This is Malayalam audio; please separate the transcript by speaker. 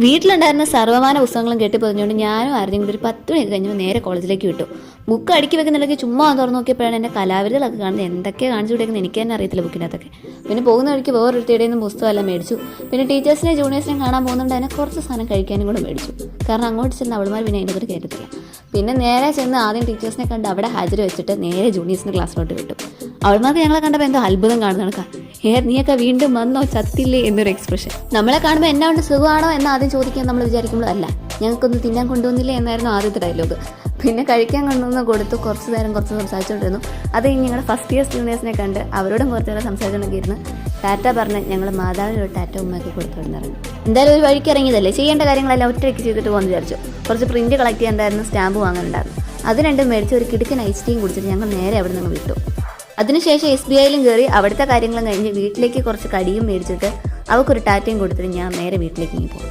Speaker 1: വീട്ടിലുണ്ടായിരുന്ന സർവ്വമാന പുസ്തകങ്ങളും കെട്ടിപ്പൊതിഞ്ഞുകൊണ്ട് ഞാനും ആരെങ്കിലും ഒരു 10 മണിയൊക്കെ കഴിഞ്ഞപ്പോൾ നേരെ കോളേജിലേക്ക് വിട്ടു. ബുക്ക് അടുക്കി വെക്കുന്നില്ലെങ്കിൽ ചുമ്മാ തുറന്നു നോക്കിയപ്പോഴാണ് എൻ്റെ കലാവിരുതലൊക്കെ കാണുന്നത്. എന്തൊക്കെ കാണിച്ചു കൊടുക്കുന്നത് എനിക്ക് തന്നെ അറിയത്തില്ല ബുക്കിനകത്തൊക്കെ. പിന്നെ പോകുന്ന വഴിക്ക് വേറൊരുത്തിയുടെ നിന്ന് പുസ്തകമെല്ലാം മേടിച്ചു. പിന്നെ ടീച്ചേഴ്സിനെ ജൂനിയേഴ്സിനെ കാണാൻ പോകുന്നുണ്ട്, അതിനെ കുറച്ച് സാധനം കഴിക്കാനും കൂടെ മേടിച്ചു. കാരണം അങ്ങോട്ട് ചെന്ന് അവൾമാർ പിന്നെ അതിൻ്റെ കൂടെ കയറ്റത്തില്ല. പിന്നെ നേരെ ചെന്ന് ആദ്യം ടീച്ചേഴ്സിനെ കണ്ട് അവിടെ ഹാജർ വെച്ചിട്ട് നേരെ ജൂനിയേഴ്സിൻ്റെ ക്ലാസ്സിലോട്ട് വിട്ടു. അവൾമാർക്ക് ഞങ്ങളെ കണ്ടപ്പോൾ എന്തോ അത്ഭുതം കാണുന്ന കണക്കാ. നീയൊക്കെ വീണ്ടും വന്നോ, ചത്തില്ലേ എന്നൊരു എക്സ്പ്രഷൻ. നമ്മളെ കാണുമ്പോൾ എന്നാ കൊണ്ട് സുഖമാണോ എന്ന് ആദ്യം ചോദിക്കാൻ നമ്മൾ വിചാരിക്കുമ്പോൾ അല്ല, ഞങ്ങൾക്കൊന്ന് തിന്നാൻ കൊണ്ടുവന്നില്ലേ എന്നായിരുന്നു ആദ്യത്തെ ഡയലോഗ്. പിന്നെ കഴിക്കാൻ കൊണ്ടുവന്ന് കൊടുത്തു. കുറച്ച് നേരം സംസാരിച്ചുകൊണ്ടിരുന്നു. അത് കഴിഞ്ഞ് ഞങ്ങളുടെ ഫസ്റ്റ് ഇയർ ജൂനിയേഴ്സിനെ കണ്ട് അവരോടും കുറച്ച് നേരം സംസാരിച്ചുകൊണ്ടൊക്കെ ഇരുന്ന് ടാറ്റ പറഞ്ഞ് ഞങ്ങൾ മാതാവിനൊരു ടാറ്റ ഉമ്മയൊക്കെ കൊടുത്തുകൊണ്ടിറങ്ങി. എന്തായാലും ഒരു വഴിക്ക് ഇറങ്ങിയതല്ലേ, ചെയ്യേണ്ട കാര്യങ്ങളെല്ലാം ഒറ്റയ്ക്ക് ചെയ്തിട്ട് പോകുമെന്ന് വിചാരിച്ചു. കുറച്ച് പ്രിന്റ് കളക്ട് ചെയ്യാണ്ടായിരുന്നു, സ്റ്റാമ്പ് വാങ്ങാനുണ്ടായിരുന്നു. അത് രണ്ടും മേടിച്ച് ഒരു കിടക്കൻ ഐസ് ടീം കുടിച്ചിട്ട് ഞങ്ങൾ നേരെ അവിടെ നിന്ന് വിട്ടു. അതിനുശേഷം SBIയിലും കയറി അവിടുത്തെ കാര്യങ്ങളും കഴിഞ്ഞ് വീട്ടിലേക്ക് കുറച്ച് കടിയും മേടിച്ചിട്ട് അവൾക്കൊരു ടാറ്റയും കൊടുത്തിട്ട് ഞാൻ നേരെ വീട്ടിലേക്ക് പോകും.